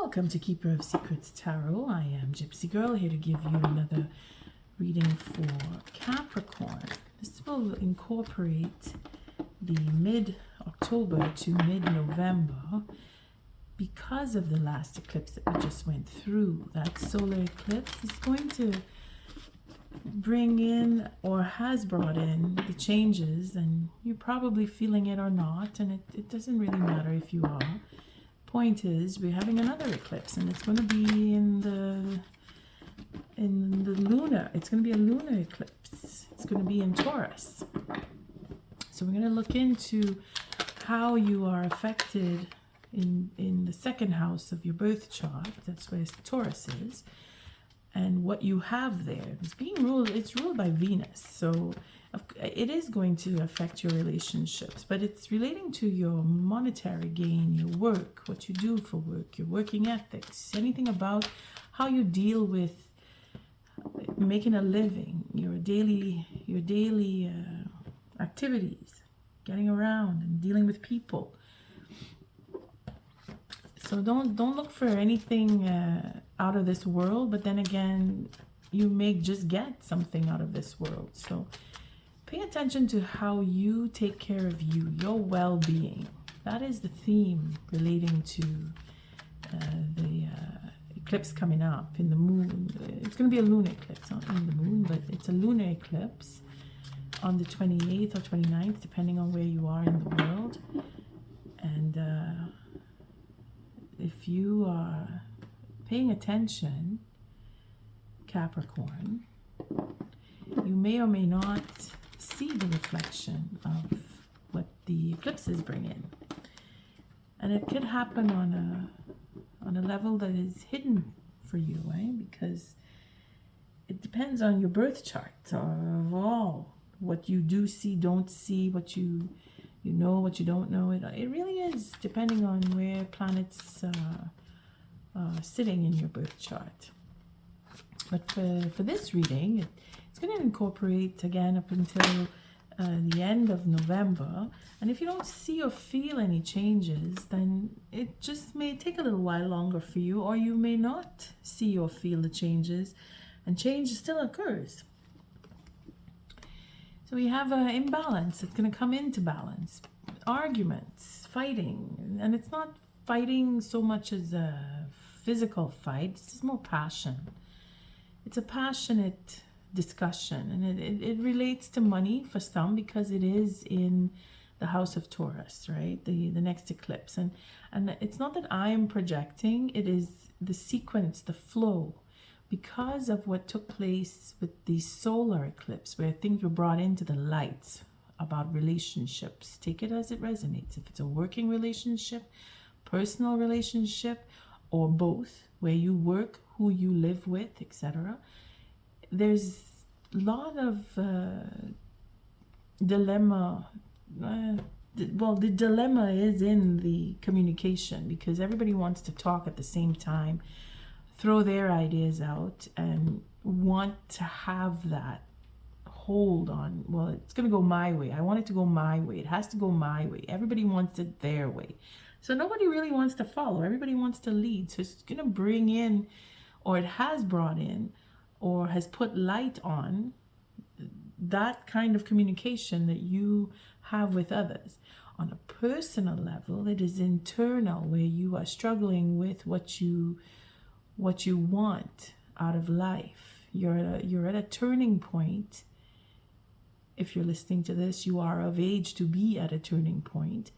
Welcome to Keeper of Secrets Tarot. I am Gypsy Girl, here to give you another reading for Capricorn. This will incorporate the mid-October to mid-November because of the last eclipse that we just went through. That solar eclipse is going to bring in, or has brought in, the changes, and you're probably feeling it or not, and it doesn't really matter if you are. Point is, we're having another eclipse, and it's going to be in the lunar. It's going to be a lunar eclipse. It's going to be in Taurus. So we're going to look into how you are affected in the second house of your birth chart. That's where Taurus is, and what you have there. It's ruled by Venus, so it is going to affect your relationships, but it's relating to your monetary gain, your work, what you do for work, your working ethics, anything about how you deal with making a living, your daily activities, getting around and dealing with people. So don't look for anything out of this world, but then again, you may just get something out of this world. So pay attention to how you take care of you, your well-being. That is the theme relating to the eclipse coming up in the moon. It's going to be a lunar eclipse, not in the moon, but it's a lunar eclipse on the 28th or 29th, depending on where you are in the world. And if you are paying attention, Capricorn, you may or may not see the reflection of what the eclipses bring in, and it could happen on a level that is hidden for you, right? Because it depends on your birth chart of all what you do see, don't see, what you know, what you don't know. It really is depending on where planets are sitting in your birth chart. But for this reading, it's going to incorporate again up until the end of November. And if you don't see or feel any changes, then it just may take a little while longer for you, or you may not see or feel the changes, and change still occurs. So we have an imbalance. It's going to come into balance. Arguments, fighting. And it's not fighting so much as a physical fight. It's just more passion. It's a passionate discussion, and it relates to money for some because it is in the house of Taurus, right? The next eclipse. And it's not that I am projecting, it is the sequence, the flow, because of what took place with the solar eclipse, where things were brought into the light about relationships. Take it as it resonates. If it's a working relationship, personal relationship, or both, where you work, who you live with, etc. There's a lot of dilemma. Well, the dilemma is in the communication, because everybody wants to talk at the same time, throw their ideas out, and want to have that hold on, well, it's going to go my way. I want it to go my way. It has to go my way. Everybody wants it their way. So nobody really wants to follow. Everybody wants to lead. So it's going to bring in, or it has brought in, or has put light on that kind of communication that you have with others. On a personal level, it is internal, where you are struggling with what you want out of life. You're at a turning point. If you're listening to this, you are of age to be at a turning point,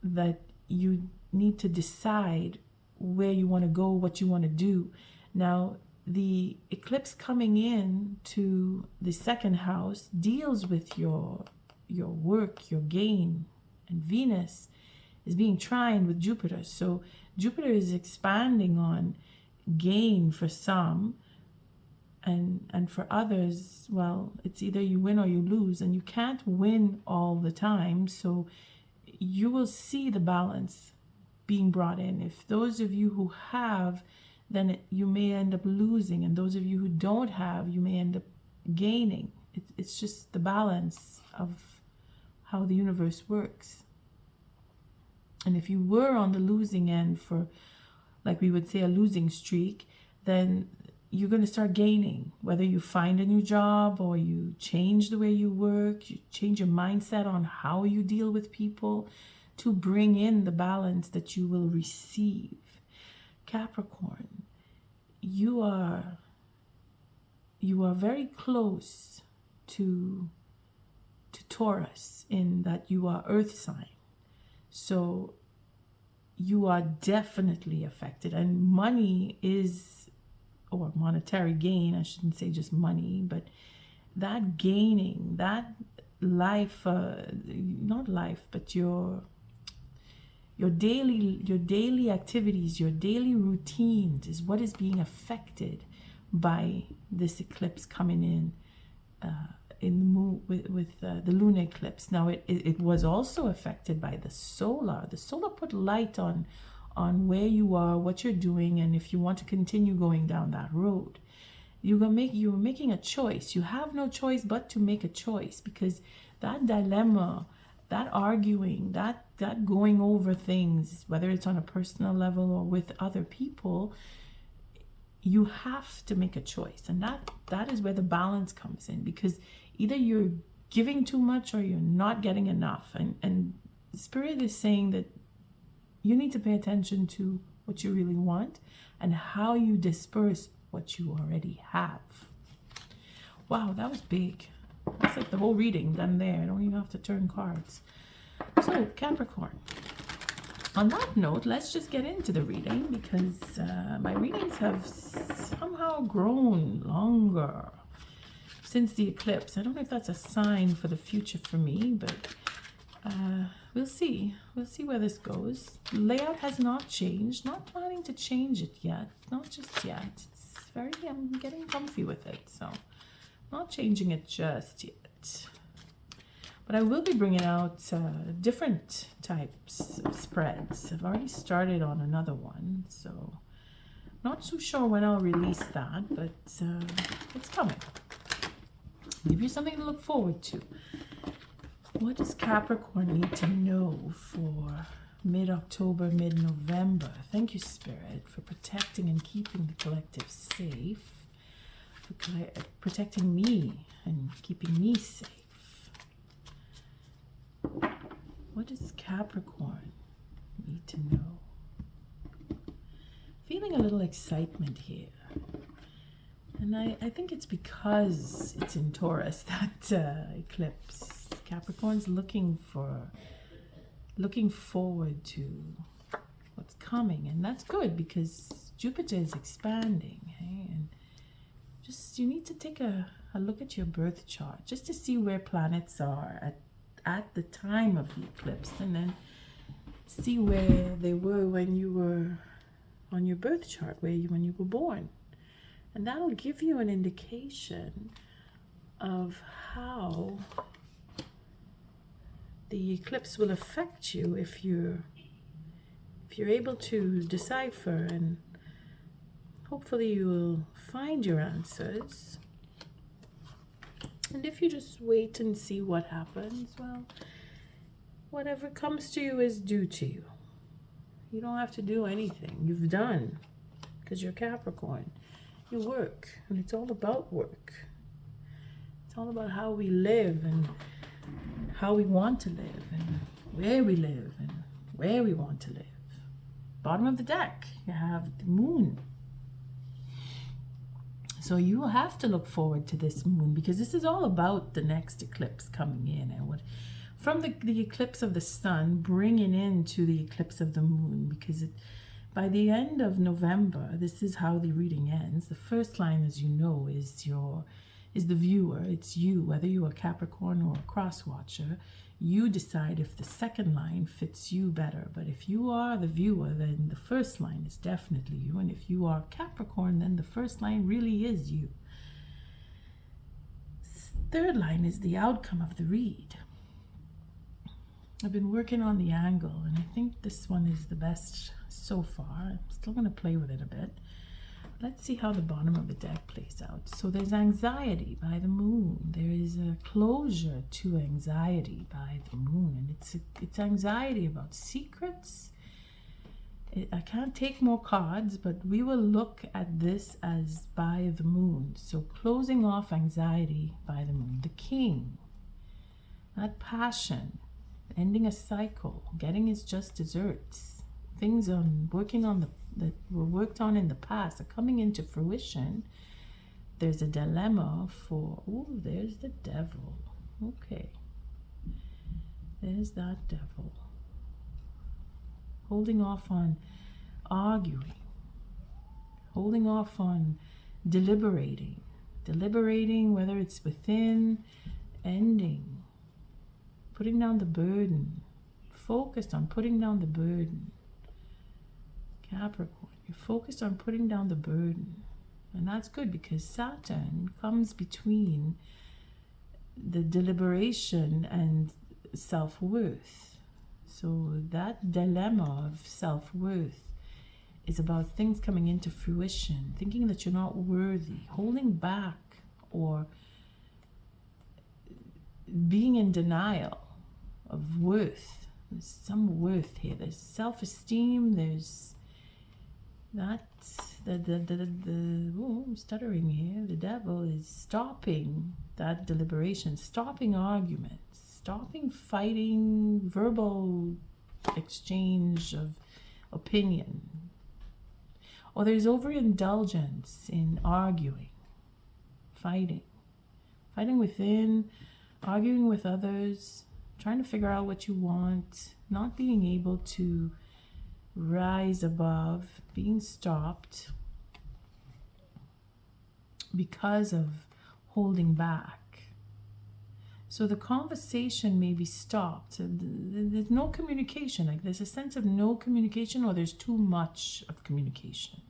that you need to decide where you want to go, what you want to do. Now, the eclipse coming in to the second house deals with your work, your gain, and Venus is being trined with Jupiter. So Jupiter is expanding on gain for some, and for others, well, it's either you win or you lose, and you can't win all the time. So you will see the balance being brought in. If those of you who have, then you may end up losing, and those of you who don't have, you may end up gaining. It's just the balance of how the universe works. And if you were on the losing end for like we would say, a losing streak, then you're going to start gaining. Whether you find a new job or you change the way you work, you change your mindset on how you deal with people to bring in the balance that you will receive. Capricorn, you are very close to Taurus in that you are earth sign. So you are definitely affected, and money is, or monetary gain, I shouldn't say just money, but that gaining, that life, not life, but your daily activities, your daily routines is what is being affected by this eclipse coming in the moon with the lunar eclipse. Now it was also affected by the solar. The solar put light on where you are, what you're doing, and if you want to continue going down that road. You're making a choice. You have no choice but to make a choice, because that dilemma, that arguing, that going over things, whether it's on a personal level or with other people, you have to make a choice. And that is where the balance comes in, because either you're giving too much or you're not getting enough. And Spirit is saying that you need to pay attention to what you really want and how you disperse what you already have. Wow, that was big. That's like the whole reading done there. I don't even have to turn cards. So, Capricorn. On that note, let's just get into the reading, because my readings have somehow grown longer since the eclipse. I don't know if that's a sign for the future for me, but we'll see. We'll see where this goes. The layout has not changed. Not planning to change it yet. Not just yet. I'm getting comfy with it, so not changing it just yet. But I will be bringing out different types of spreads. I've already started on another one, so not too sure when I'll release that, but it's coming. Give you something to look forward to. What does Capricorn need to know for mid-October, mid-November? Thank you, Spirit, for protecting and keeping the collective safe, for protecting me and keeping me safe. What does Capricorn need to know? Feeling a little excitement here. And I think it's because it's in Taurus, that eclipse. Capricorn's looking forward to what's coming. And that's good, because Jupiter is expanding. Hey? And just, you need to take a look at your birth chart just to see where planets are at the time of the eclipse, and then see where they were when you were on your birth chart, when you were born. And that'll give you an indication of how the eclipse will affect you if you're able to decipher, and hopefully you will find your answers. And if you just wait and see what happens, well, whatever comes to you is due to you. You don't have to do anything. You've done, because you're Capricorn. You work, and it's all about work. It's all about how we live and how we want to live and where we live and where we want to live. Bottom of the deck, you have the moon. So you have to look forward to this moon, because this is all about the next eclipse coming in, and what from the eclipse of the sun bringing into the eclipse of the moon, because by the end of November, this is how the reading ends. The first line, as you know, is the viewer. It's you, whether you're a Capricorn or a cross watcher. You decide if the second line fits you better. But if you are the viewer, then the first line is definitely you. And if you are Capricorn, then the first line really is you. Third line is the outcome of the read. I've been working on the angle, and I think this one is the best so far. I'm still going to play with it a bit. Let's see how the bottom of the deck plays out. So there's anxiety by the moon. There is a closure to anxiety by the moon. And it's anxiety about secrets. I can't take more cards, but we will look at this as by the moon. So closing off anxiety by the moon. The king, that passion, ending a cycle, getting his just desserts, things working on that were worked on in the past are coming into fruition. There's a dilemma for, there's the devil. Okay. There's that devil. Holding off on arguing, holding off on deliberating, whether it's within, ending, putting down the burden, focused on putting down the burden. Capricorn, you're focused on putting down the burden. And that's good because Saturn comes between the deliberation and self-worth. So that dilemma of self-worth is about things coming into fruition, thinking that you're not worthy, holding back, or being in denial of worth. There's some worth here. There's self-esteem. There's that. I'm stuttering here. The devil is stopping that deliberation, stopping arguments, stopping fighting, verbal exchange of opinion. Or there's overindulgence in arguing, fighting within, arguing with others, trying to figure out what you want, not being able to rise above, being stopped because of holding back. So the conversation may be stopped. There's no communication. Like there's a sense of no communication, or there's too much of communication.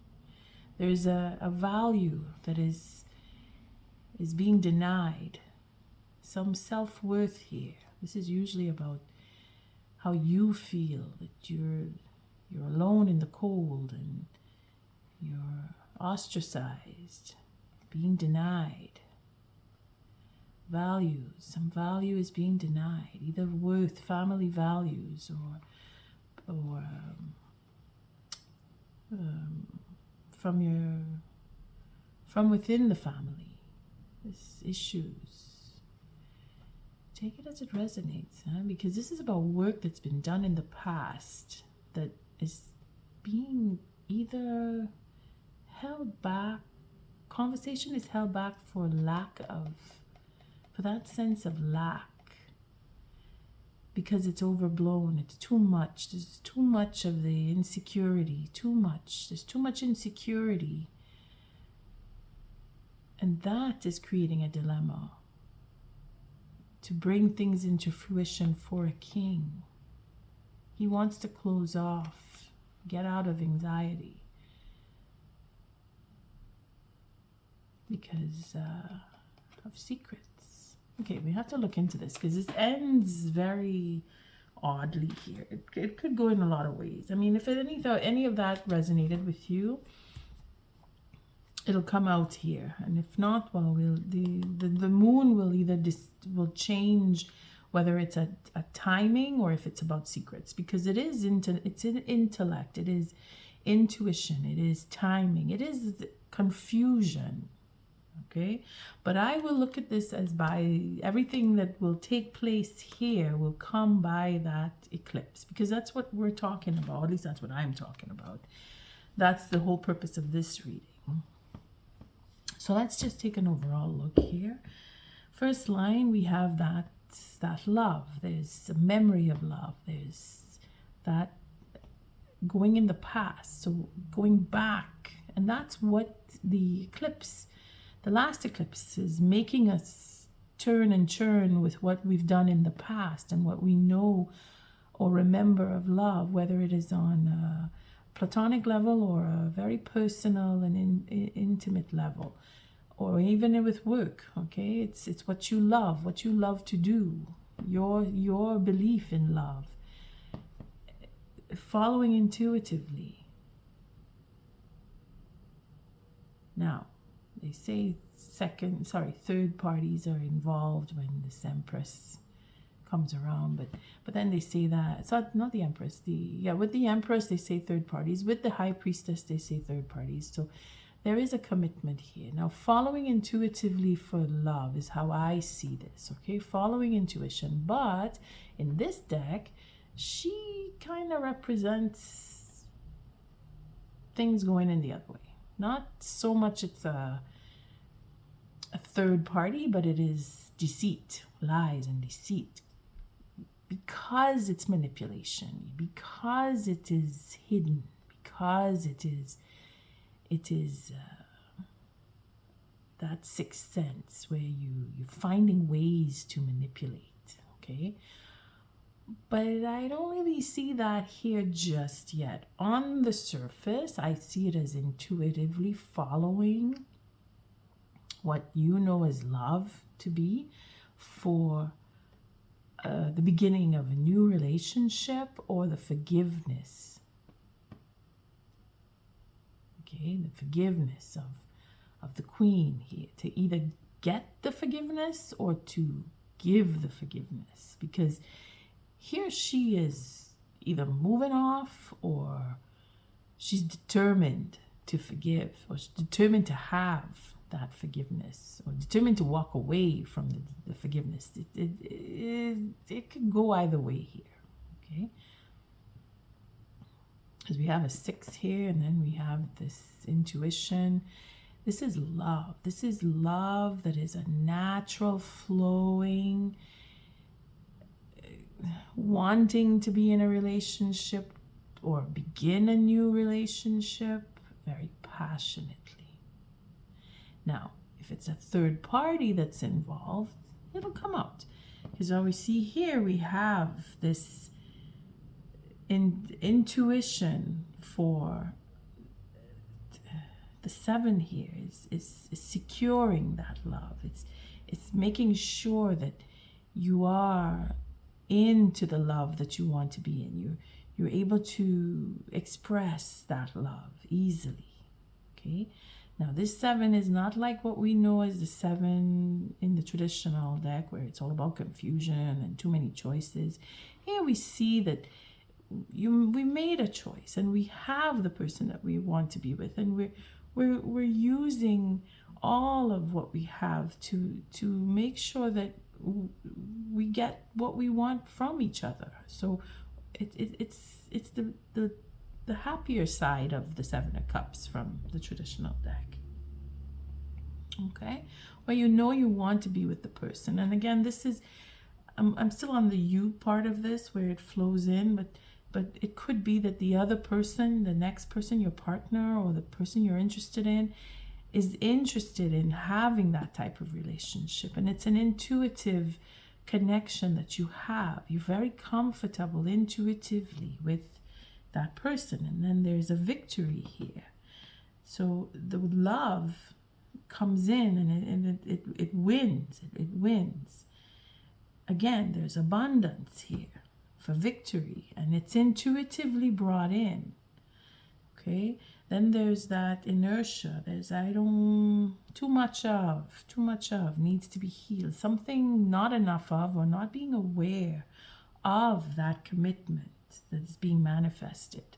There's a value that is being denied. Some self-worth here. This is usually about how you feel, that you're alone in the cold and you're ostracized, being denied. Values, some value is being denied, either worth, family values, or from within the family. This issues. Take it as it resonates, because this is about work that's been done in the past that is being either held back. Conversation is held back for that sense of lack, because it's overblown, it's too much. There's too much of the insecurity, there's too much insecurity, and that is creating a dilemma to bring things into fruition for a king. He wants to close off, get out of anxiety, because of secrets. Okay, we have to look into this because this ends very oddly here. It could go in a lot of ways. I mean, if any of that resonated with you, it'll come out here, and if not, well, the moon will either will change whether it's a timing or if it's about secrets, because it's in intellect, it is intuition, it is timing, it is confusion. Okay, but I will look at this as by everything that will take place here will come by that eclipse, because that's what we're talking about. At least that's what I'm talking about. That's the whole purpose of this reading. So let's just take an overall look here. First line, we have that love. There's a memory of love. There's that going in the past, so going back, and that's what the last eclipse is making us turn and churn with what we've done in the past and what we know or remember of love, whether it is on a platonic level or a very personal and intimate level, or even with work. Okay, it's what you love to do, your belief in love, following intuitively. Now, they say third parties are involved when this Empress comes around, but then they say that it's not the Empress. With the Empress they say third parties. With the High Priestess they say third parties. So there is a commitment here. Now, following intuitively for love is how I see this, okay? Following intuition. But in this deck, she kind of represents things going in the other way. Not so much it's a third party, but it is deceit, lies and deceit. Because it's manipulation, because it is hidden, because it is that sixth sense where you're finding ways to manipulate, okay? But I don't really see that here just yet. On the surface, I see it as intuitively following what you know as love to be for the beginning of a new relationship or the forgiveness. Okay, the forgiveness of the Queen here, to either get the forgiveness or to give the forgiveness, because here she is either moving off or she's determined to forgive, or she's determined to have that forgiveness, or determined to walk away from the forgiveness. It could go either way here, okay? Because we have a 6 here, and then we have this intuition. This is love. This is love that is a natural flowing, wanting to be in a relationship or begin a new relationship very passionately. Now, if it's a third party that's involved, it'll come out. Because what we see here, we have this intuition for the 7 here is securing that love. It's making sure that you are into the love that you want to be in. You're able to express that love easily. Okay. Now this 7 is not like what we know as the 7 in the traditional deck, where it's all about confusion and too many choices. Here we see that we made a choice, and we have the person that we want to be with, and we're using all of what we have to make sure that we get what we want from each other. So it's the happier side of the 7 of Cups from the traditional deck. Okay, well, you know you want to be with the person, and again, this is I'm still on the you part of this where it flows in, but it could be that the other person, the next person, your partner or the person you're interested in, is interested in having that type of relationship. And it's an intuitive connection that you have. You're very comfortable intuitively with that person. And then there's a victory here. So the love comes in and it wins. It wins. Again, there's abundance here for victory, and it's intuitively brought in. Okay, then there's that inertia. There's too much of needs to be healed. Something not enough of, or not being aware of that commitment that is being manifested.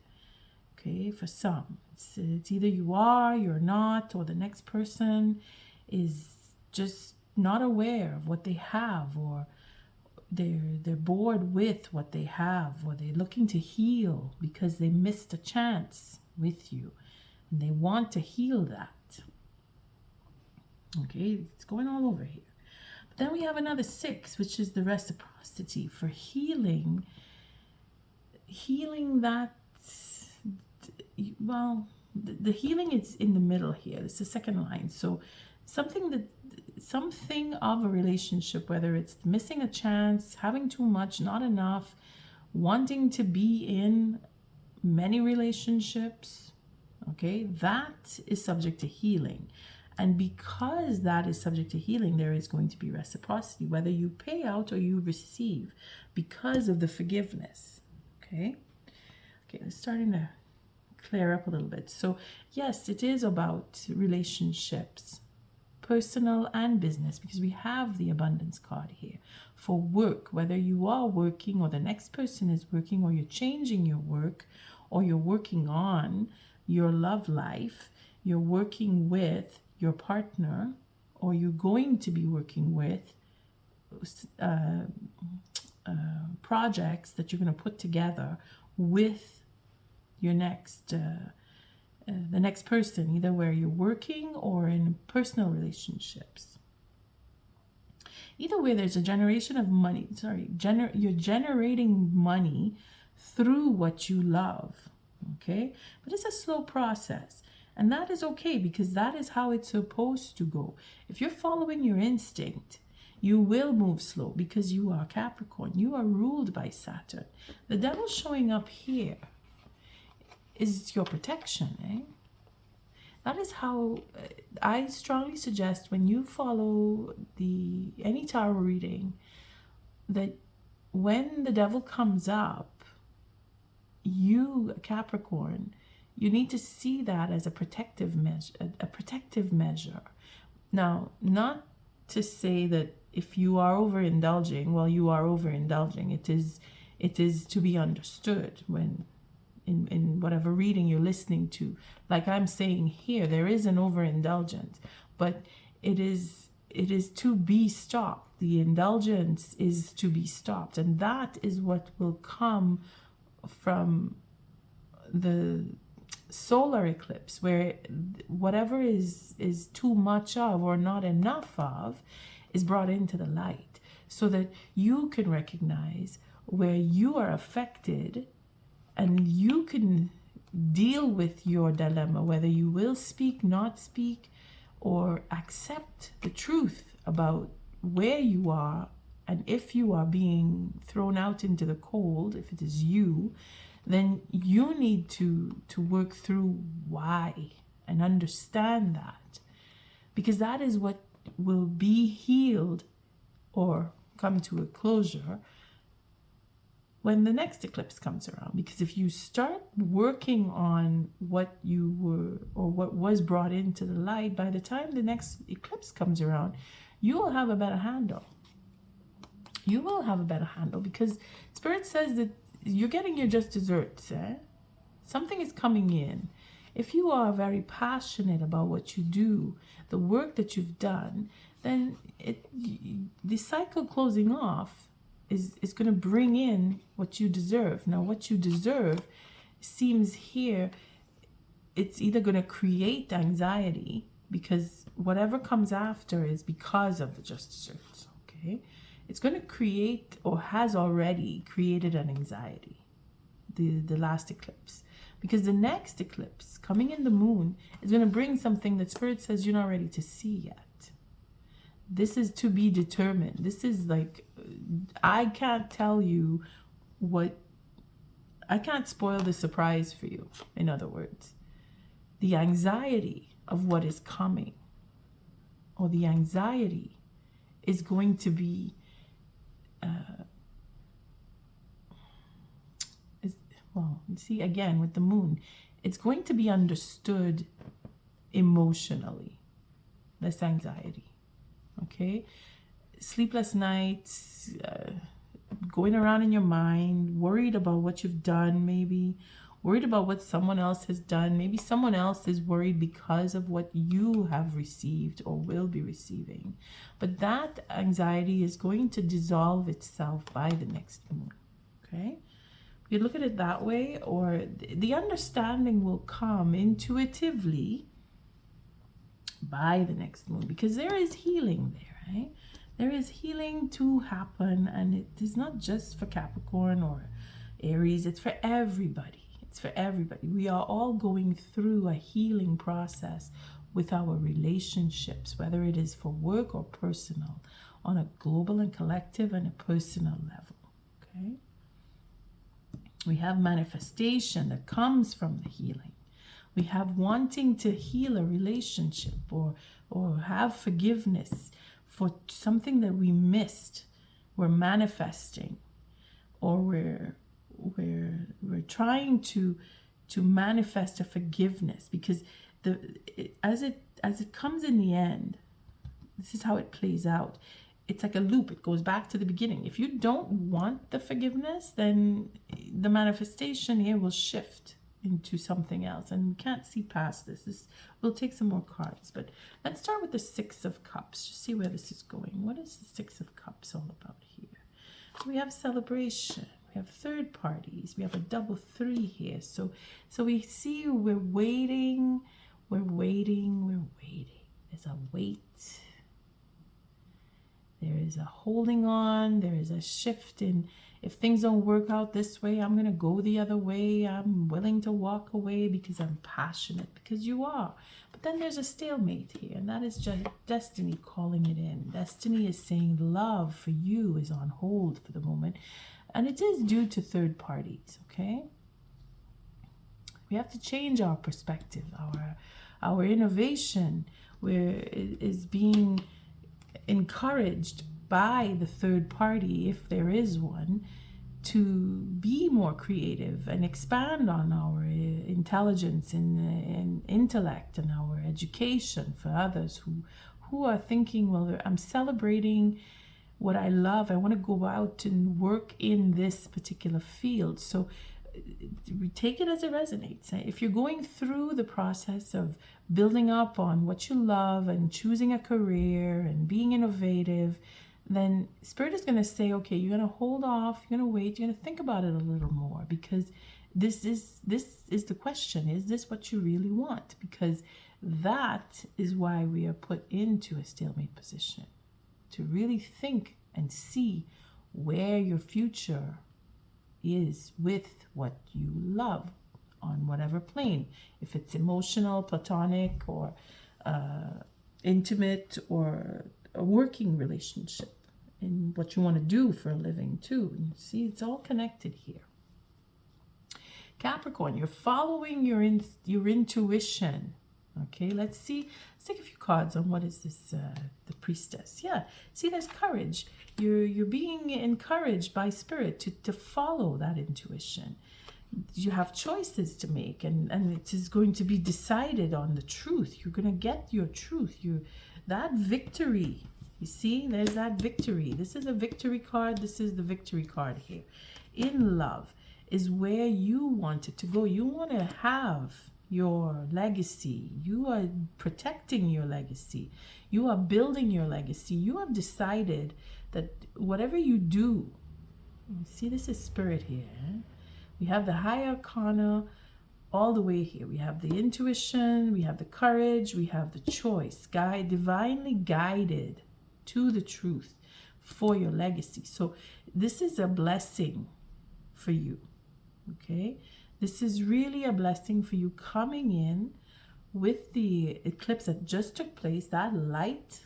Okay, for some, it's either you are, you're not, or the next person is just not aware of what they have, or they're bored with what they have, or they're looking to heal because they missed a chance with you, and they want to heal that. Okay, it's going all over here. But then we have another 6, which is the reciprocity for healing that, well, the healing is in the middle here. It's the second line. So something of a relationship, whether it's missing a chance, having too much, not enough, wanting to be in many relationships, okay, that is subject to healing. And because that is subject to healing, there is going to be reciprocity, whether you pay out or you receive, because of the forgiveness. Okay, it's starting to clear up a little bit. So yes, it is about relationships, personal and business, because we have the abundance card here. For work, whether you are working or the next person is working, or you're changing your work, or you're working on your love life, you're working with your partner, or you're going to be working with projects that you're going to put together with your next the next person, either where you're working or in personal relationships. Either way, there's a generation of money. You're generating money through what you love, okay? But it's a slow process, and that is okay, because that is how it's supposed to go. If you're following your instinct, you will move slow, because you are Capricorn. You are ruled by Saturn. The devil showing up here is your protection, eh? That is how I strongly suggest, when you follow any tarot reading, that when the devil comes up, you, Capricorn, you need to see that as a protective measure. Now, not to say that if you are overindulging, well, you are overindulging. It is to be understood when in whatever reading you're listening to. Like I'm saying here, there is an overindulgence, but it is to be stopped. The indulgence is to be stopped, and that is what will come from the solar eclipse, where whatever is too much of or not enough of is brought into the light, so that you can recognize where you are affected, and you can deal with your dilemma, whether you will speak, not speak, or accept the truth about where you are. And if you are being thrown out into the cold, if it is you, then you need to work through why and understand that, because that is what will be healed or come to a closure when the next eclipse comes around. Because if you start working on what you were, or what was brought into the light, by the time the next eclipse comes around, you will have a better handle. You will have a better handle, because Spirit says that you're getting your just desserts. Something is coming in. If you are very passionate about what you do, the work that you've done, then the cycle closing off is going to bring in what you deserve. Now, what you deserve seems here, it's either going to create anxiety, because whatever comes after is because of the just desserts, okay? It's going to create, or has already created, an anxiety, the last eclipse. Because the next eclipse, coming in the moon, is going to bring something that Spirit says you're not ready to see yet. This is to be determined. This is like, I can't tell you what, I can't spoil the surprise for you, in other words. The anxiety of what is coming, or the anxiety, is going to be well, see, again with the moon, it's going to be understood emotionally, this anxiety, okay? Sleepless nights, going around in your mind, worried about what you've done, maybe worried about what someone else has done. Maybe someone else is worried because of what you have received or will be receiving. But that anxiety is going to dissolve itself by the next moon, okay? You look at it that way, or the understanding will come intuitively by the next moon, because there is healing there, right? There is healing to happen, and it is not just for Capricorn or Aries, it's for everybody. It's for everybody. We are all going through a healing process with our relationships, whether it is for work or personal, on a global and collective and a personal level, okay? We have manifestation that comes from the healing. We have wanting to heal a relationship, or have forgiveness for something that we missed. We're manifesting, or we're trying to manifest a forgiveness, because as it comes in the end, This is how it plays out. It's like a loop. It goes back to the beginning. If you don't want the forgiveness, then the manifestation here will shift into something else. And we can't see past this. We'll take some more cards. But let's start with the Six of Cups. Just see where this is going. What is the Six of Cups all about here? So we have celebration. We have third parties. We have a double three here. So we see we're waiting. We're waiting. We're waiting. There's a wait. There is a holding on. There is a shift in, if things don't work out this way, I'm going to go the other way. I'm willing to walk away because I'm passionate, because you are. But then there's a stalemate here, and that is just destiny calling it in. Destiny is saying love for you is on hold for the moment, and it is due to third parties, okay? We have to change our perspective. Our innovation is being encouraged by the third party, if there is one, to be more creative and expand on our intelligence and intellect and our education for others who are thinking, well, I'm celebrating what I love. I want to go out and work in this particular field. So we take it as it resonates. If you're going through the process of building up on what you love and choosing a career and being innovative, then Spirit is going to say, okay, you're going to hold off, you're going to wait, you're going to think about it a little more, because this is the question. Is this what you really want? Because that is why we are put into a stalemate position, to really think and see where your future is with what you love on whatever plane. If it's emotional, platonic, or intimate, or a working relationship, and what you want to do for a living too. And see, it's all connected here. Capricorn, you're following your intuition. Okay, let's take a few cards on what is this, the Priestess. Yeah, see, there's courage. You're being encouraged by Spirit to follow that intuition. You have choices to make, and it is going to be decided on the truth. You're going to get your truth. That victory. You see, there's that victory. This is a victory card. This is the victory card here. In love is where you want it to go. You want to have your legacy. You are protecting your legacy. You are building your legacy. You have decided that whatever you do, see, this is Spirit here. We have the High Arcana all the way here. We have the intuition, we have the courage, we have the choice. Divinely guided to the truth for your legacy. So this is a blessing for you, okay? This is really a blessing for you coming in with the eclipse that just took place. That light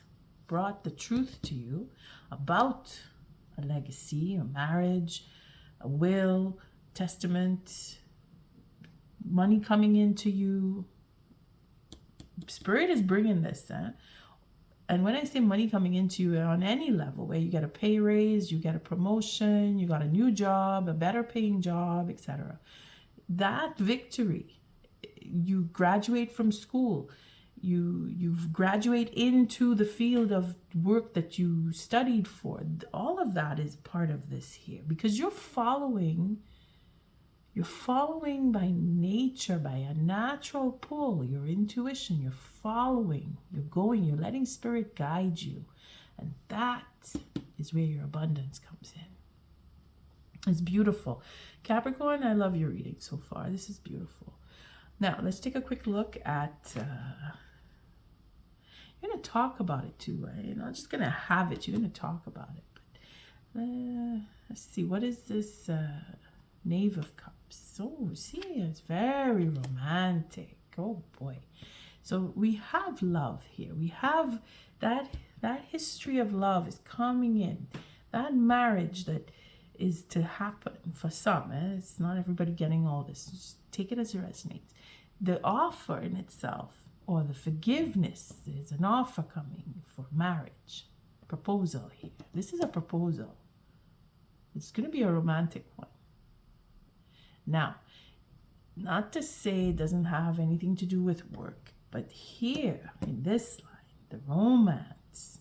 brought the truth to you about a legacy, a marriage, a will, testament, money coming into you. Spirit is bringing this. And when I say money coming into you on any level, where you get a pay raise, you get a promotion, you got a new job, a better paying job, etc. That victory, you graduate from school, you graduate into the field of work that you studied for. All of that is part of this here, because you're following by nature, by a natural pull, your intuition. You're following, you're going, you're letting Spirit guide you. And that is where your abundance comes in. It's beautiful. Capricorn, I love your reading so far. This is beautiful. Now, let's take a quick look at, you're going to talk about it too. You're not just going to have it, you're going to talk about it. But let's see, what is this Knave of Cups? Oh, see, it's very romantic. Oh boy. So we have love here. We have that history of love is coming in. That marriage that is to happen for some. It's not everybody getting all this. Just take it as it resonates. The offer in itself, or the forgiveness, is an offer coming for marriage. Proposal here. This is a proposal. It's going to be a romantic one. Now, not to say it doesn't have anything to do with work, but here in this line, the romance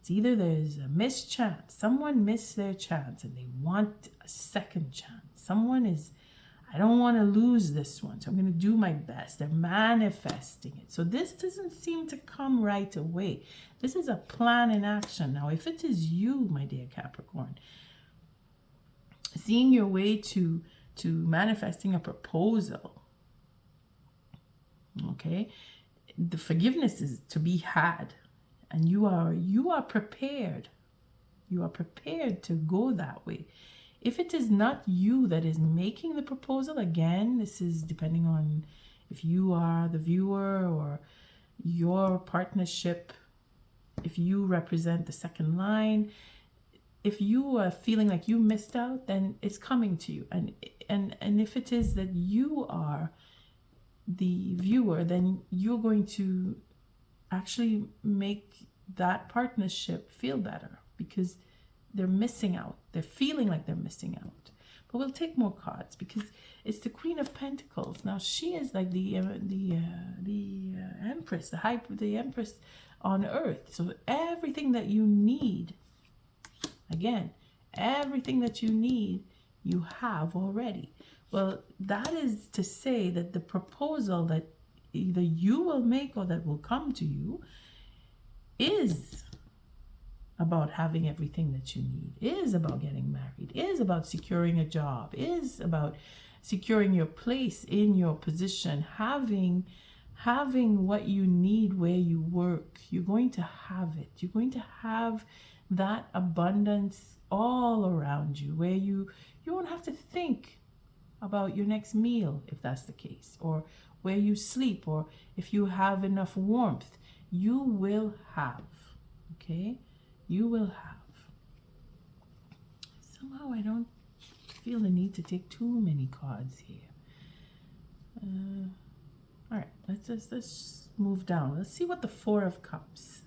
It's either there's a missed chance. Someone missed their chance and they want a second chance. Someone is, I don't want to lose this one, so I'm going to do my best. They're manifesting it. So this doesn't seem to come right away. This is a plan in action. Now, if it is you, my dear Capricorn, seeing your way to manifesting a proposal, okay, the forgiveness is to be had, and you are prepared. You are prepared to go that way. If it is not you that is making the proposal, again, this is depending on if you are the viewer or your partnership, if you represent the second line, if you are feeling like you missed out, then it's coming to you. And if it is that you are the viewer, then you're going to actually make that partnership feel better because they're missing out. They're feeling like they're missing out. But we'll take more cards because it's the Queen of Pentacles. Now she is like the Empress, the Empress on Earth. So everything that you need, again, everything that you need, you have already. Well, that is to say that the proposal that either you will make or that will come to you is about having everything that you need, is about getting married, is about securing a job, is about securing your place in your position, having what you need where you work. You're going to have it. You're going to have that abundance all around you where you won't have to think about your next meal, if that's the case, or where you sleep, or if you have enough warmth. You will have, okay? You will have. Somehow I don't feel the need to take too many cards here. All right, let's move down. Let's see what the Four of Cups.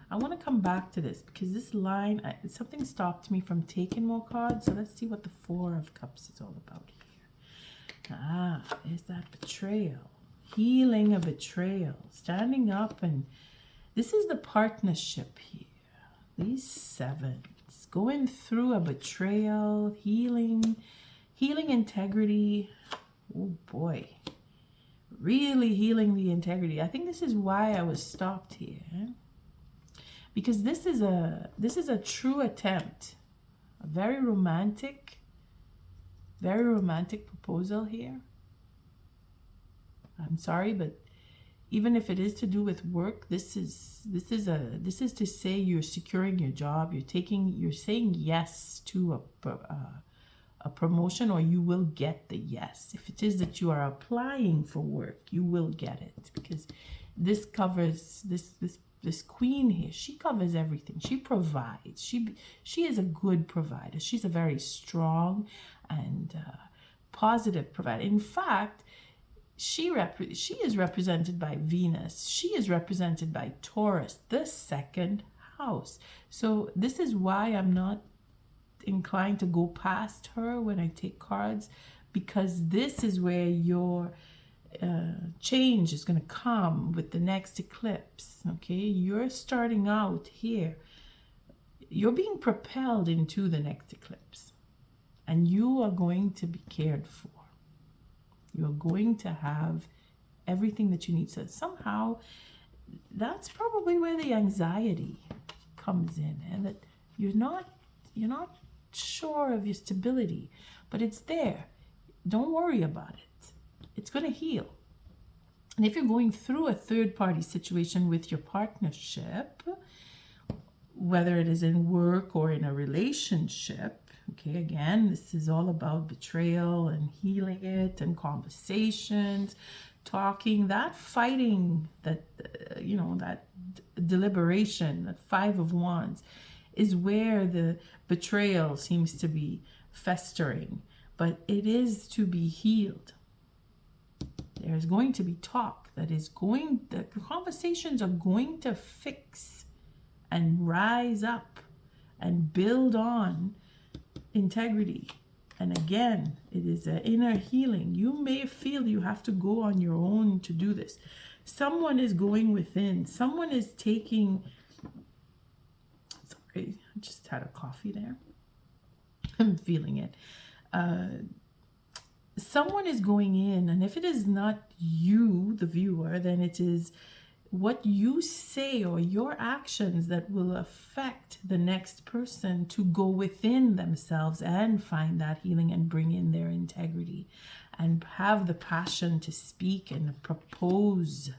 I want to come back to this because this line, something stopped me from taking more cards. So let's see what the Four of Cups is all about here. There's that betrayal. Healing a betrayal. Standing up, and this is the partnership here. These sevens. Going through a betrayal, healing integrity. Oh boy. Really healing the integrity. I think this is why I was stopped here. Because this is a true attempt. A very romantic proposal here. I'm sorry, but even if it is to do with work, this is to say you're securing your job. You're saying yes to a promotion, or you will get the yes. If it is that you are applying for work, you will get it, because this covers this queen here. She covers everything. She provides. She is a good provider. She's a very strong and positive provider. In fact, she is represented by Venus. She is represented by Taurus, the second house. So this is why I'm not inclined to go past her when I take cards, because this is where your change is going to come with the next eclipse. Okay, you're starting out here. You're being propelled into the next eclipse, and you are going to be cared for. You're going to have everything that you need. So somehow that's probably where the anxiety comes in, and that you're not sure of your stability, but it's there. Don't worry about it. It's going to heal. And if you're going through a third-party situation with your partnership, whether it is in work or in a relationship, okay, again, this is all about betrayal and healing it, and conversations, talking, that fighting, that, that deliberation, that Five of Wands, is where the betrayal seems to be festering. But it is to be healed. There's going to be talk the conversations are going to fix and rise up and build on integrity. And again, it is an inner healing. You may feel you have to go on your own to do this. Someone is going within. Someone is taking I just had a coffee there. I'm feeling it. Someone is going in, and if it is not you, the viewer, then it is what you say or your actions that will affect the next person to go within themselves and find that healing and bring in their integrity and have the passion to speak and propose.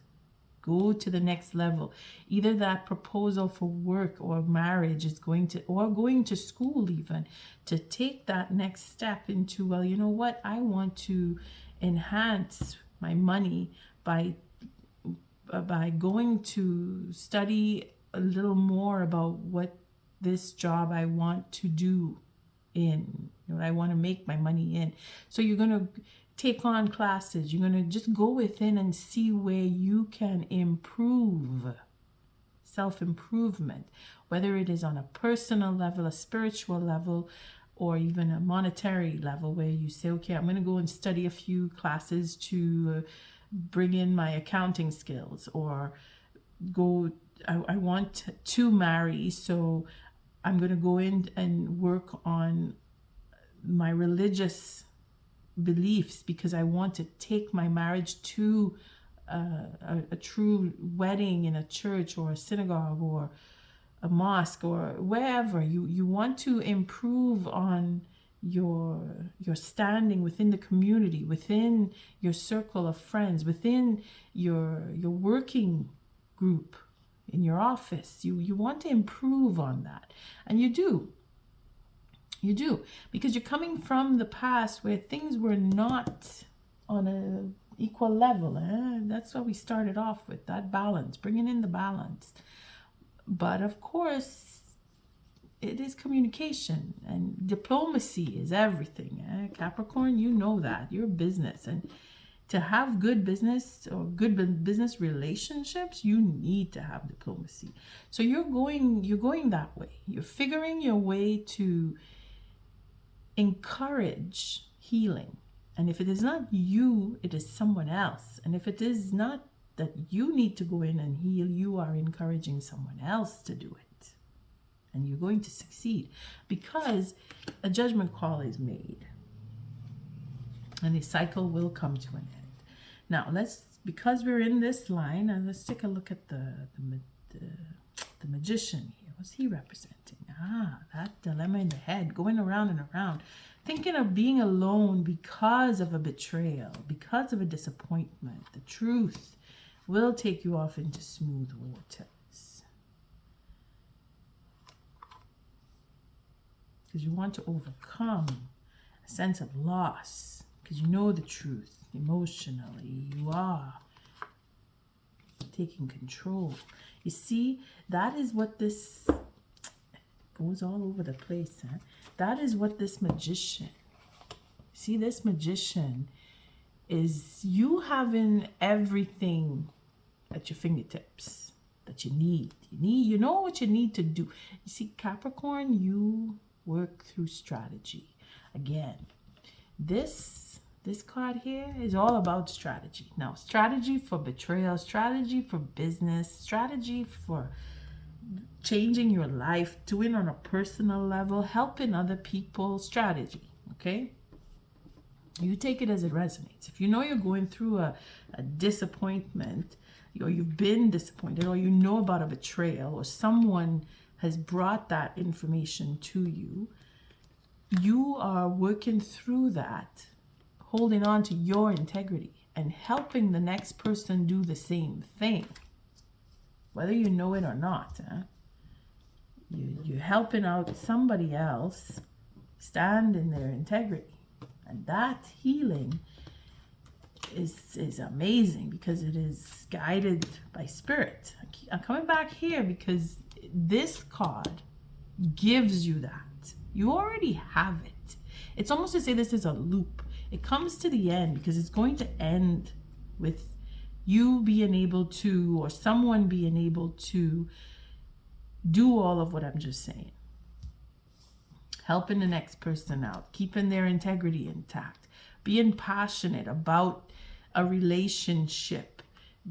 Go to the next level. Either that proposal for work or marriage is going to school, even to take that next step into, well, you know what, I want to enhance my money by going to study a little more about what this job I want to do in, what I want to make my money in. So you're going to take on classes. You're going to just go within and see where you can improve. Self-improvement, whether it is on a personal level, a spiritual level, or even a monetary level, where you say, okay, I'm going to go and study a few classes to bring in my accounting skills, or I want to marry, so I'm going to go in and work on my religious beliefs because I want to take my marriage to a true wedding in a church or a synagogue or a mosque or wherever. You want to improve on your standing within the community, within your circle of friends, within your working group, in your office. You want to improve on that, and you do, because you're coming from the past where things were not on a equal level. That's what we started off with, that balance, bringing in the balance. But of course, it is communication, and diplomacy is everything. Capricorn, you know that. You're business, and to have good business or good business relationships, you need to have diplomacy. So you're going that way. You're figuring your way to encourage healing. And if it is not you, it is someone else. And if it is not that you need to go in and heal, you are encouraging someone else to do it. And you're going to succeed because a judgment call is made. And the cycle will come to an end. Now, because we're in this line, let's take a look at the magician here. What's he representing? That dilemma in the head, going around and around, thinking of being alone because of a betrayal, because of a disappointment. The truth will take you off into smooth waters. Because you want to overcome a sense of loss, because you know the truth. Emotionally, you are taking control. You see, that is what this goes all over the place. That is what this magician, see, this magician is you having everything at your fingertips that you need. You know what you need to do. You see, Capricorn, you work through strategy. Again, this card here is all about strategy. Now, strategy for betrayal, strategy for business, strategy for changing your life, doing on a personal level, helping other people, strategy, okay? You take it as it resonates. If you know you're going through a disappointment, or you've been disappointed, or you know about a betrayal, or someone has brought that information to you, you are working through that, holding on to your integrity and helping the next person do the same thing, whether you know it or not. You're helping out somebody else stand in their integrity, and that healing is amazing because it is guided by spirit. I'm coming back here because this card gives you that. You already have it. It's almost to say this is a loop. It comes to the end because it's going to end with you being able to, or someone being able to do all of what I'm just saying. Helping the next person out, keeping their integrity intact, being passionate about a relationship,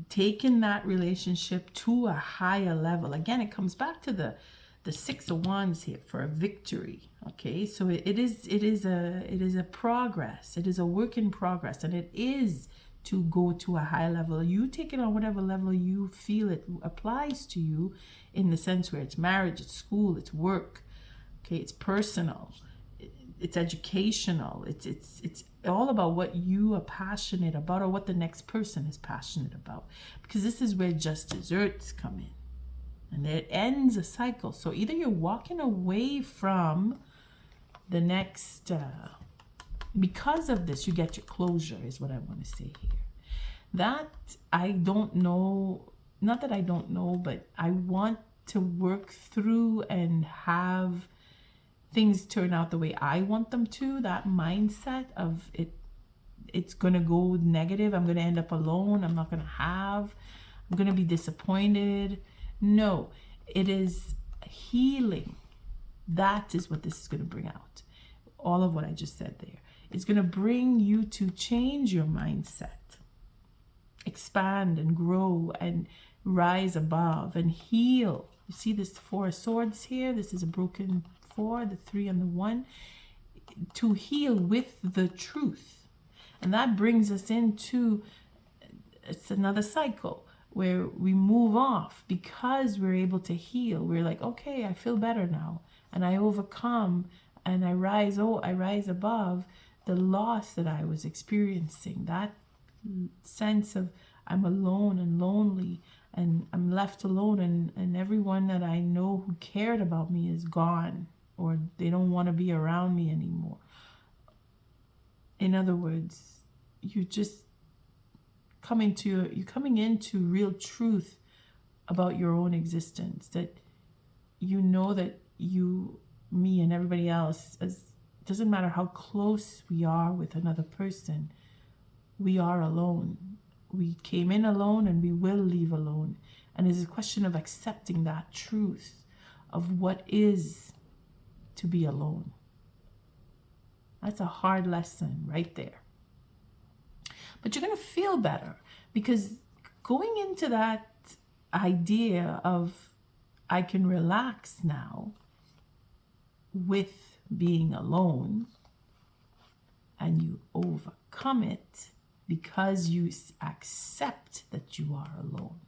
taking that relationship to a higher level. Again, it comes back to the Six of Wands here for a victory. Okay, so it is a progress. It is a work in progress, and it is to go to a high level. You take it on whatever level you feel it applies to you, in the sense where it's marriage, it's school, it's work. Okay, it's personal, it's educational, it's all about what you are passionate about, or what the next person is passionate about, because this is where just desserts come in, and it ends a cycle. So either you're walking away from the next because of this, you get your closure, is what I want to say here. That I don't know, not that I don't know, but I want to work through and have things turn out the way I want them to. That mindset of it's going to go negative. I'm going to end up alone. I'm not going to have. I'm going to be disappointed. No, it is healing. That is what this is going to bring out. All of what I just said there. It's going to bring you to change your mindset, expand and grow and rise above and heal. You see this Four of Swords here? This is a broken 4, the 3 and the 1. To heal with the truth. And that brings us into, it's another cycle where we move off because we're able to heal. We're like, okay, I feel better now. And I overcome and I rise above the loss that I was experiencing. That sense of I'm alone and lonely and I'm left alone, and everyone that I know who cared about me is gone, or they don't want to be around me anymore. In other words, you're coming into real truth about your own existence, that you know that you, me, and everybody else, doesn't matter how close we are with another person, we are alone. We came in alone and we will leave alone. And it's a question of accepting that truth of what is to be alone. That's a hard lesson right there. But you're going to feel better, because going into that idea of I can relax now with being alone, and you overcome it because you accept that you are alone.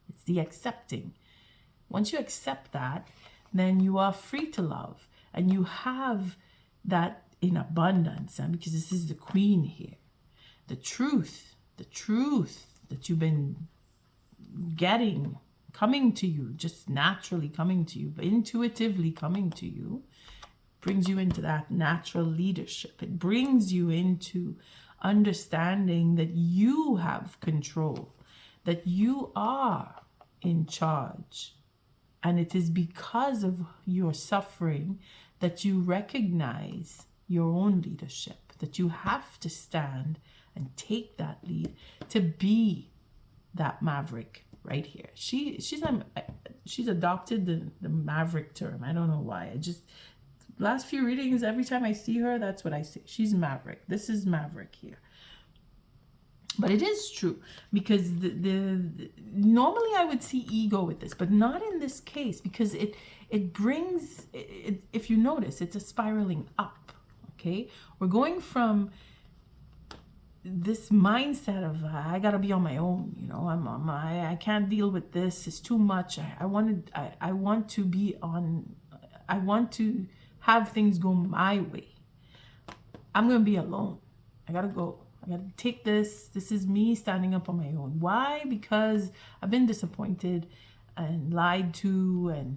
It's the accepting. Once you accept that, then you are free to love, and you have that in abundance. And because this is the Queen here, the truth that you've been getting, coming to you, just naturally coming to you, but intuitively coming to you, brings you into that natural leadership. It brings you into understanding that you have control, that you are in charge. And it is because of your suffering that you recognize your own leadership, that you have to stand and take that lead to be that maverick right here. She's adopted the maverick term. I don't know why. Last few readings, every time I see her, that's what I say. She's maverick. This is maverick here. But it is true, because normally I would see ego with this, but not in this case, because it brings, if you notice, it's a spiraling up. Okay, we're going from this mindset of I gotta be on my own. You know, I can't deal with this. It's too much. I want to have things go my way. I'm gonna be alone. I gotta go. I gotta take this. This is me standing up on my own. Why? Because I've been disappointed and lied to, and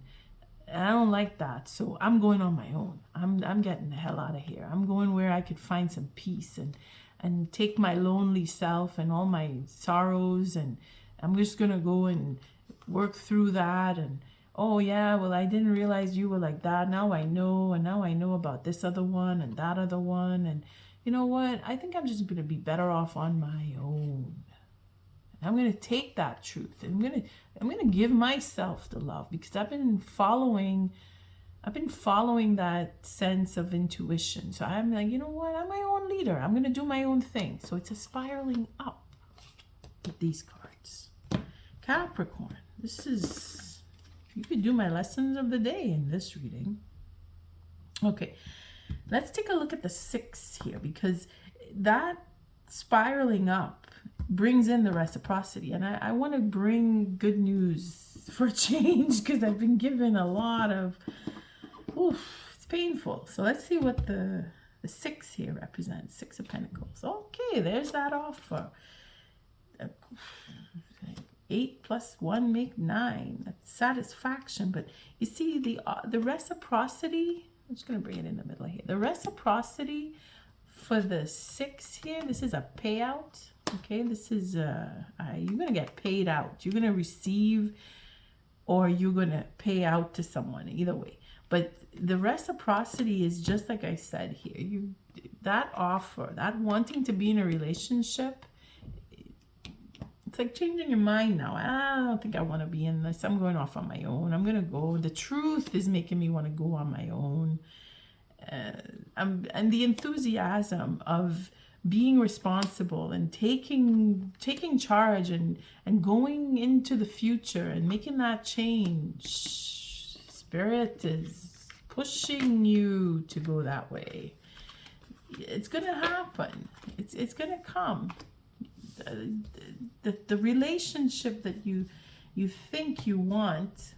I don't like that. So I'm going on my own. I'm getting the hell out of here. I'm going where I could find some peace and take my lonely self and all my sorrows, and I'm just gonna go and work through that. And oh yeah, well, I didn't realize you were like that. Now I know, and now I know about this other one and that other one. And you know what? I think I'm just going to be better off on my own. I'm going to take that truth, and I'm going to give myself the love, because I've been following that sense of intuition. So I'm like, you know what? I'm my own leader. I'm going to do my own thing. So it's a spiraling up with these cards. Capricorn. This is You could do my lessons of the day in this reading. Okay, let's take a look at the 6 here, because that spiraling up brings in the reciprocity. And I want to bring good news for a change, because I've been given a lot of, it's painful. So let's see what the 6 here represents. 6 of Pentacles. Okay, there's that offer. 8 plus 1 make 9. That's satisfaction. But you see the reciprocity, I'm just going to bring it in the middle here. The reciprocity for the 6 here, this is a payout. Okay, this is you're going to get paid out. You're going to receive, or you're going to pay out to someone, either way. But the reciprocity is just like I said here. That offer, that wanting to be in a relationship, it's like changing your mind now. I don't think I want to be in this. I'm going off on my own. I'm going to go. The truth is making me want to go on my own. And the enthusiasm of being responsible and taking charge and going into the future and making that change. Spirit is pushing you to go that way. It's going to happen. It's going to come. The relationship that you think you want,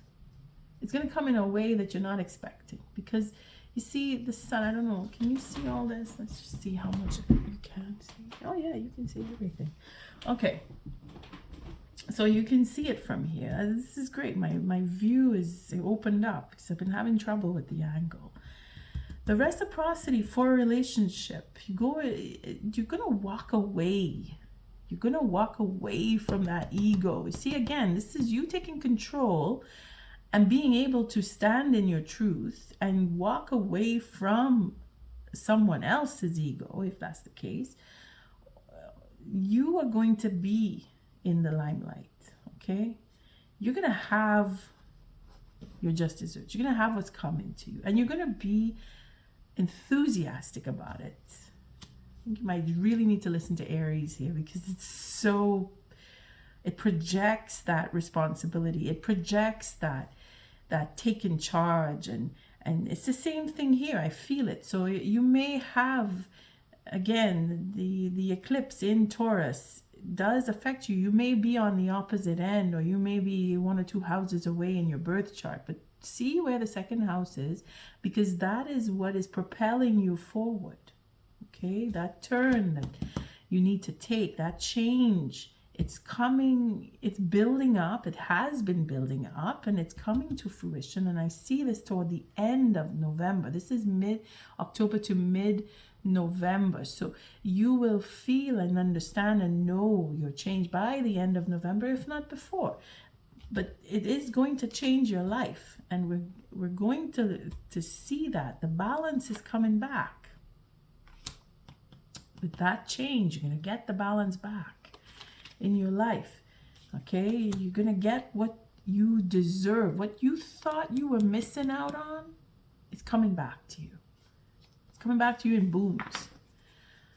it's going to come in a way that you're not expecting. Because you see the sun, I don't know, can you see all this? Let's just see how much you can see. Oh yeah, you can see everything. Okay, so you can see it from here. This is great. My view is opened up because I've been having trouble with the angle. The reciprocity for a relationship, you're gonna walk away. You're going to walk away from that ego. You see, again, this is you taking control and being able to stand in your truth and walk away from someone else's ego, if that's the case. You are going to be in the limelight, okay? You're going to have your just desserts. You're going to have what's coming to you. And you're going to be enthusiastic about it. You might really need to listen to Aries here, because it projects that responsibility. It projects that taking charge, and it's the same thing here. I feel it. So you may have, again, the eclipse in Taurus does affect you. You may be on the opposite end, or you may be 1 or 2 houses away in your birth chart, but see where the 2nd house is, because that is what is propelling you forward. Okay, that turn that you need to take, that change, it's coming, it's building up, it has been building up, and it's coming to fruition. And I see this toward the end of November. This is mid-October to mid-November. So you will feel and understand and know your change by the end of November, if not before. But it is going to change your life, and we're going to see that. The balance is coming back. With that change, you're going to get the balance back in your life. Okay, you're going to get what you deserve. What you thought you were missing out on, it's coming back to you. It's coming back to you in booms.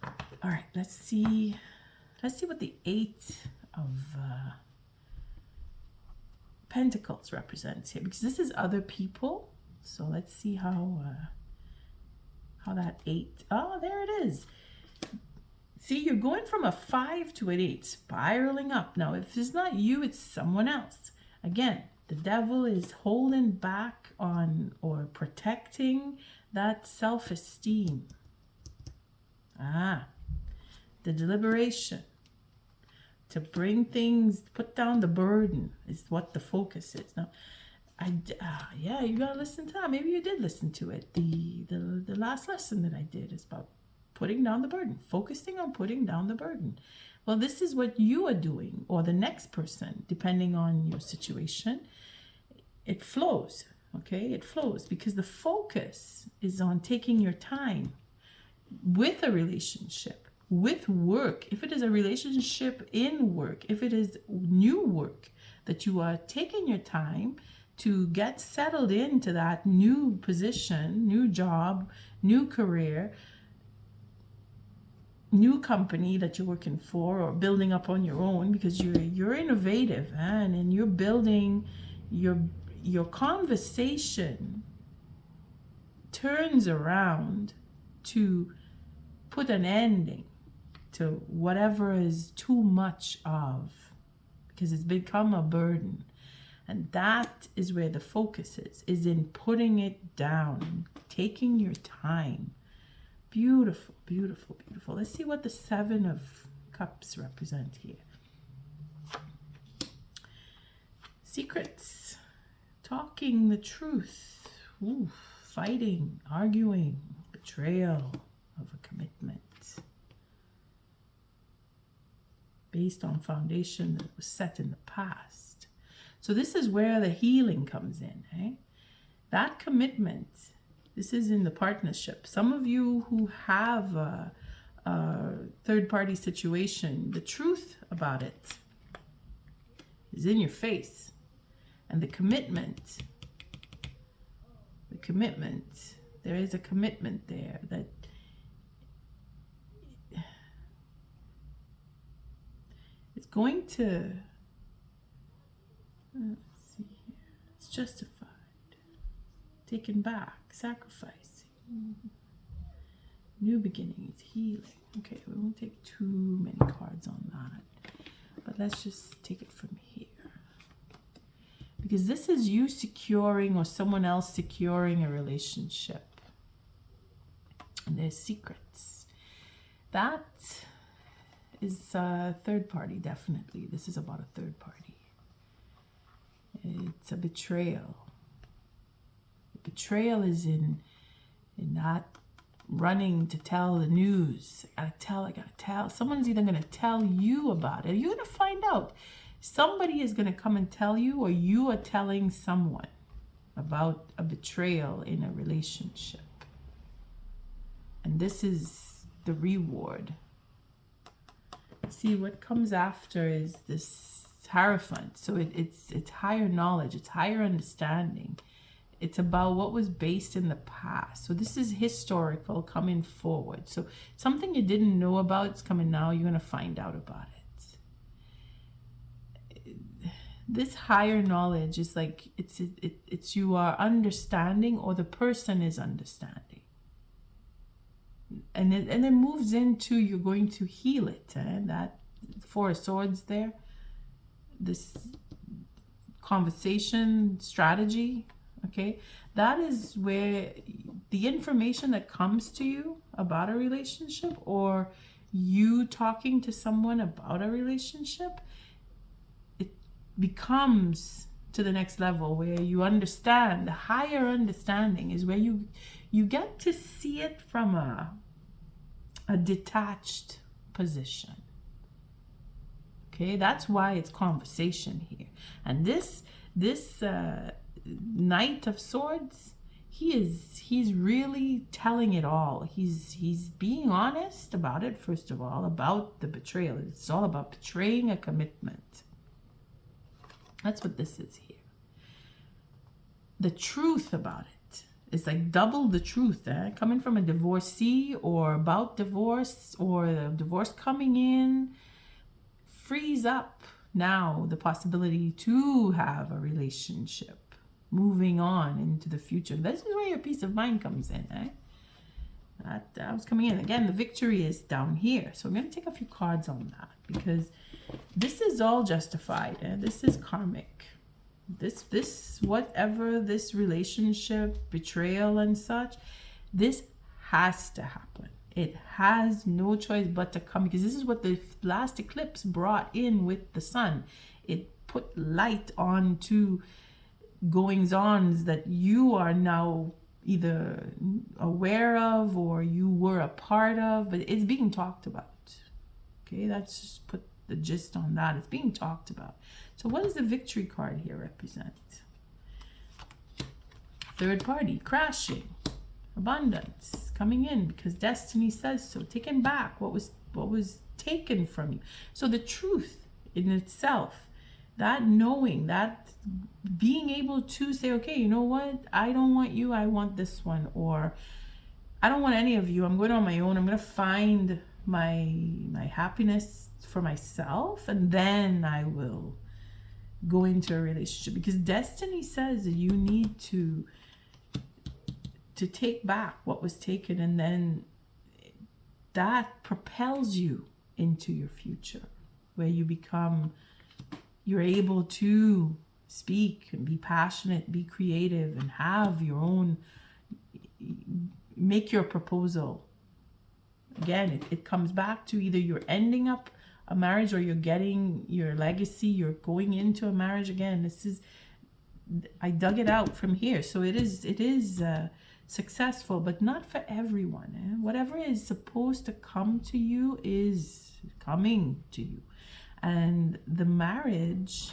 All right, let's see what the 8 of Pentacles represents here, because this is other people. So let's see how that 8, oh, there it is. See, you're going from a 5 to an 8, spiraling up. Now, if it's not you, it's someone else. Again, the devil is holding back on or protecting that self-esteem. The deliberation. To bring things, put down the burden is what the focus is. Now, yeah, you got to listen to that. Maybe you did listen to it. The last lesson that I did is about putting down the burden, focusing on putting down the burden. Well, this is what you are doing, or the next person, depending on your situation. It flows, okay? It flows because the focus is on taking your time with a relationship, with work. If it is a relationship in work, if it is new work, that you are taking your time to get settled into that new position, new job, new career, new company that you're working for, or building up on your own, because you're innovative, and you're building your conversation turns around to put an ending to whatever is too much of, because it's become a burden. And that is where the focus is in putting it down, taking your time. Beautiful, beautiful, beautiful. Let's see what the 7 of Cups represent here. Secrets, talking the truth, ooh, fighting, arguing, betrayal of a commitment based on foundation that was set in the past. So this is where the healing comes in, eh? That commitment, this is in the partnership. Some of you who have a third-party situation, the truth about it is in your face. And the commitment, there is a commitment there that it's going to, let's see here, it's justified, taken back, sacrificing, new beginnings, healing. Okay, we won't take too many cards on that, but let's just take it from here. Because this is you securing or someone else securing a relationship. And there's secrets. That is a third party, definitely. This is about a third party. It's a betrayal. The betrayal is in not running to tell the news. I gotta tell. Someone's either gonna tell you about it, or you're gonna find out. Somebody is gonna come and tell you, or you are telling someone about a betrayal in a relationship. And this is the reward. See, what comes after is this Hierophant. So it's higher knowledge, it's higher understanding. It's about what was based in the past. So this is historical coming forward. So something you didn't know about is coming now. You're going to find out about it. This higher knowledge is like it's you are understanding, or the person is understanding. And it moves into you're going to heal it. That 4 of Swords there. This conversation strategy. Okay, that is where the information that comes to you about a relationship, or you talking to someone about a relationship, it becomes to the next level where you understand. The higher understanding is where you get to see it from a detached position. Okay, that's why it's conversation here. And this Knight of Swords, he's really telling it all. He's being honest about it, first of all, about the betrayal. It's all about betraying a commitment. That's what this is here. The truth about it is like double the truth. Coming from a divorcee, or about divorce, or the divorce coming in, frees up now the possibility to have a relationship moving on into the future. This is where your peace of mind comes in. That was coming in. Again, the victory is down here. So I'm going to take a few cards on that, because this is all justified. This is karmic. This whatever this relationship, betrayal and such, this has to happen. It has no choice but to come, because this is what the last eclipse brought in with the sun. It put light onto goings-ons that you are now either aware of or you were a part of, but it's being talked about. Okay, that's just put the gist on that. It's being talked about. So what does the victory card here represent? Third party, crashing, abundance coming in because destiny says so, taking back what was taken from you. So the truth in itself, that knowing, that being able to say, okay, you know what, I don't want you, I want this one, or I don't want any of you, I'm going on my own, I'm going to find my happiness for myself, and then I will go into a relationship, because destiny says that you need to take back what was taken, and then that propels you into your future, where you're able to speak and be passionate, be creative, and have your own, make your proposal. Again, it comes back to either you're ending up a marriage or you're getting your legacy, you're going into a marriage. Again, I dug it out from here. So it is successful, but not for everyone. Whatever is supposed to come to you is coming to you. And the marriage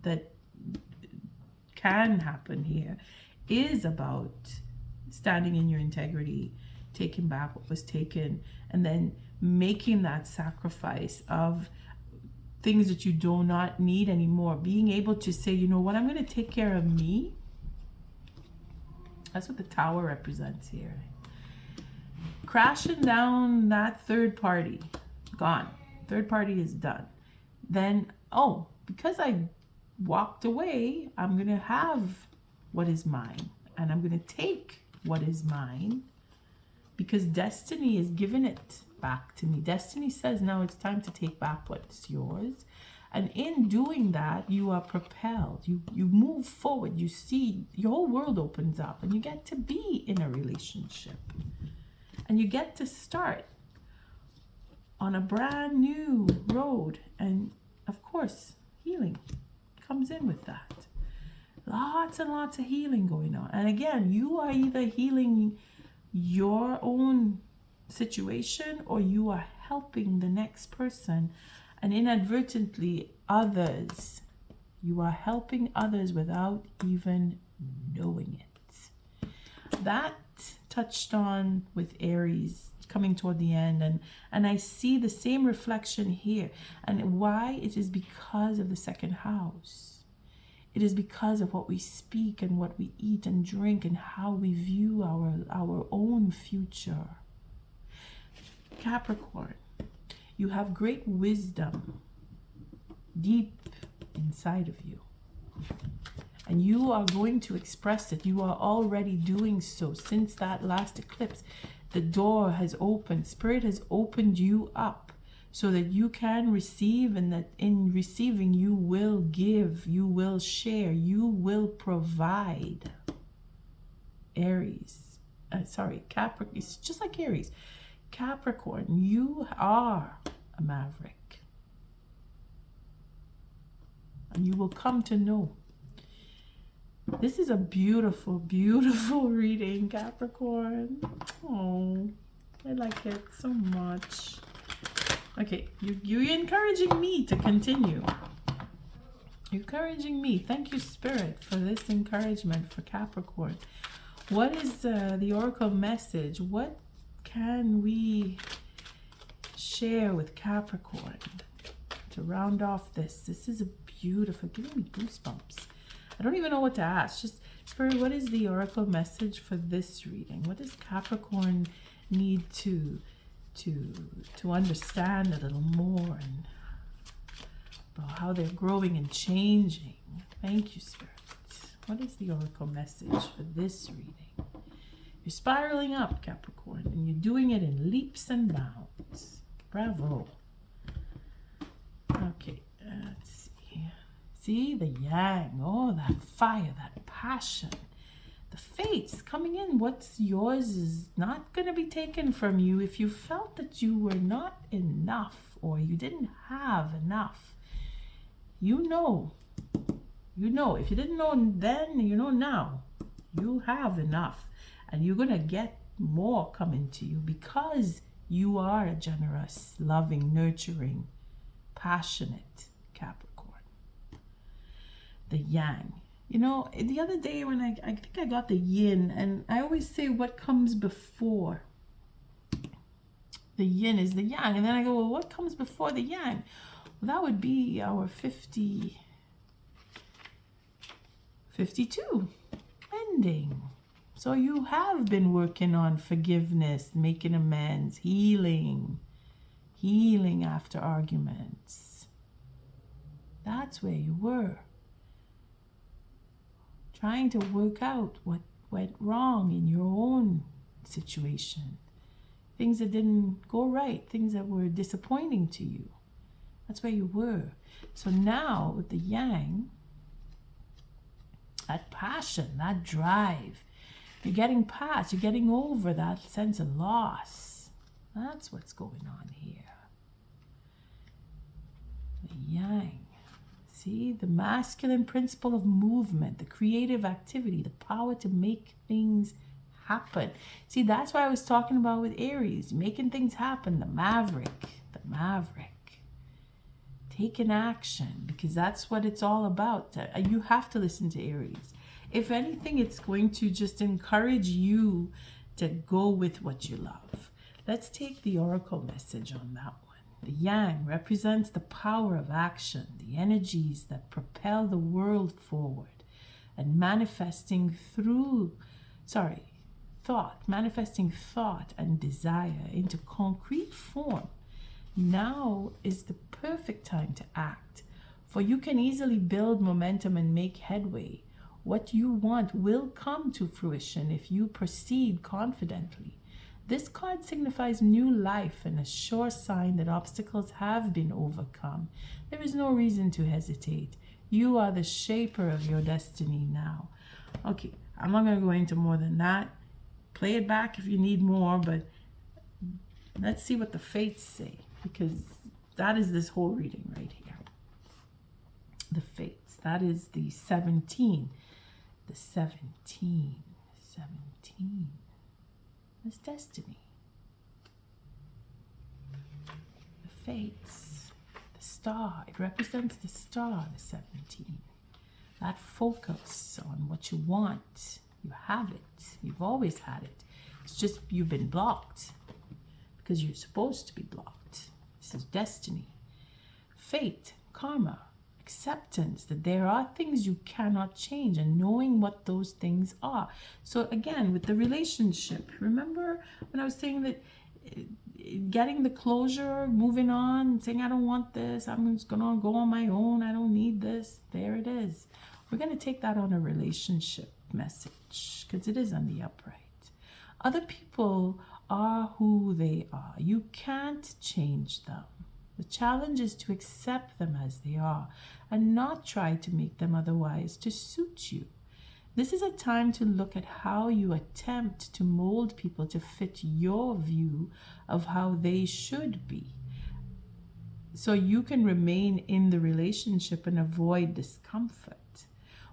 that can happen here is about standing in your integrity, taking back what was taken, and then making that sacrifice of things that you do not need anymore. Being able to say, you know what, I'm going to take care of me. That's what the Tower represents here. Crashing down that third party, gone. Third party is done. Then, because I walked away, I'm going to have what is mine. And I'm going to take what is mine, because destiny is giving it back to me. Destiny says now it's time to take back what's yours. And in doing that, you are propelled. You move forward. You see, your whole world opens up, and you get to be in a relationship. And you get to start on a brand new road. And of course, healing comes in with that. Lots and lots of healing going on. And again, you are either healing your own situation, or you are helping the next person, and inadvertently others. You are helping others without even knowing it. That touched on with Aries coming toward the end, and I see the same reflection here. And why? It is because of the second house. It is because of what we speak and what we eat and drink and how we view our own future. Capricorn, you have great wisdom deep inside of you. And you are going to express it. You are already doing so. Since that last eclipse, the door has opened. Spirit has opened you up so that you can receive, and that in receiving you will give, you will share, you will provide. Capricorn, it's just like Aries. Capricorn, you are a maverick. And you will come to know. This is a beautiful, beautiful reading, Capricorn. Oh, I like it so much. Okay, you're encouraging me to continue. You're encouraging me. Thank you, Spirit, for this encouragement for Capricorn. What is the Oracle message? What can we share with Capricorn to round off this? This is a beautiful, giving me goosebumps. I don't even know what to ask. Just, Spirit, what is the Oracle message for this reading? What does Capricorn need to understand a little more, and about how they're growing and changing? Thank you, Spirit. What is the Oracle message for this reading? You're spiraling up, Capricorn, and you're doing it in leaps and bounds. Bravo. Okay, let's see. See the yang. Oh, that fire, that passion. The fates coming in. What's yours is not going to be taken from you. If you felt that you were not enough, or you didn't have enough, you know. If you didn't know then, you know now. You have enough, and you're going to get more coming to you, because you are a generous, loving, nurturing, passionate Capricorn. The yang. You know, the other day when I think I got the yin, and I always say what comes before. The yin is the yang, and then I go, well, what comes before the yang? Well, that would be our 52 ending. So you have been working on forgiveness, making amends, healing after arguments. That's where you were. trying to work out what went wrong in your own situation. Things that didn't go right, things that were disappointing to you. That's where you were. So now with the yang, that passion, that drive, you're getting past, you're getting over that sense of loss. That's what's going on here. The yang. See, the masculine principle of movement, the creative activity, the power to make things happen. See, that's why I was talking about with Aries, making things happen, the maverick. Taking action, because that's what it's all about. You have to listen to Aries. If anything, it's going to just encourage you to go with what you love. Let's take the oracle message on that one. The yang represents the power of action, the energies that propel the world forward, and manifesting thought and desire into concrete form. Now is the perfect time to act, for you can easily build momentum and make headway. What you want will come to fruition if you proceed confidently. This card signifies new life and a sure sign that obstacles have been overcome. There is no reason to hesitate. You are the shaper of your destiny now. Okay, I'm not going to go into more than that. Play it back if you need more, but let's see what the fates say, because that is this whole reading right here. The fates. That is the 17. The 17. Is destiny. The fates, the star, it represents the star, the 17. That focus on what you want, you have it. You've always had it. It's just you've been blocked because you're supposed to be blocked. This is destiny. Fate, karma, acceptance that there are things you cannot change and knowing what those things are. So again, with the relationship, remember when I was saying that getting the closure, moving on, saying I don't want this, I'm just gonna go on my own, I don't need this. There it is. We're going to take that on a relationship message because it is on the upright. Other people are who they are. You can't change them. The challenge is to accept them as they are and not try to make them otherwise to suit you. This is a time to look at how you attempt to mold people to fit your view of how they should be, so you can remain in the relationship and avoid discomfort.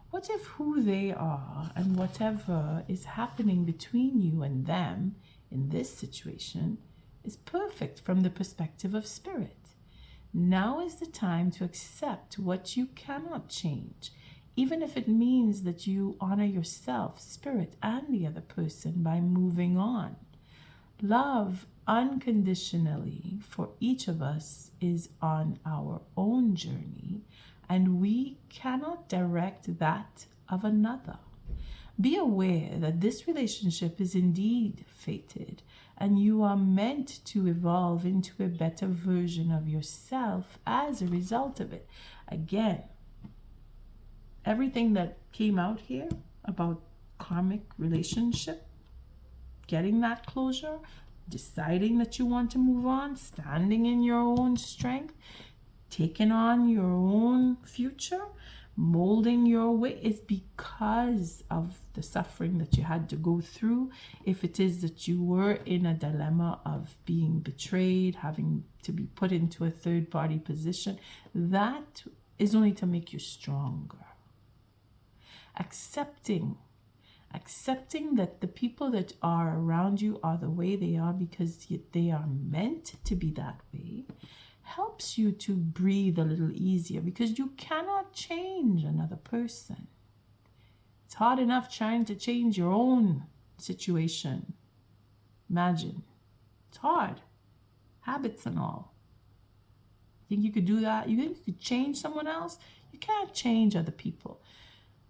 What if who they are and whatever is happening between you and them in this situation is perfect from the perspective of spirit? Now is the time to accept what you cannot change, even if it means that you honor yourself, spirit, and the other person by moving on. Love unconditionally for each of us is on our own journey, and we cannot direct that of another. Be aware that this relationship is indeed fated, and you are meant to evolve into a better version of yourself as a result of it. Again, everything that came out here about karmic relationship, getting that closure, deciding that you want to move on, standing in your own strength, taking on your own future, molding your way, is because of the suffering that you had to go through. If it is that you were in a dilemma of being betrayed, having to be put into a third-party position, that is only to make you stronger. Accepting that the people that are around you are the way they are because they are meant to be that way helps you to breathe a little easier, because you cannot change another person. It's hard enough trying to change your own situation. Imagine. It's hard. Habits and all. Think you could do that? You think you could change someone else? You can't change other people.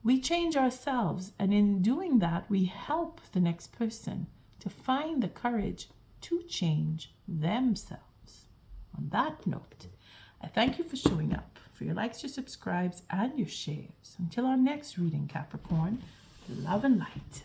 We change ourselves, and in doing that, we help the next person to find the courage to change themselves. On that note, I thank you for showing up, for your likes, your subscribes, and your shares. Until our next reading, Capricorn, love and light.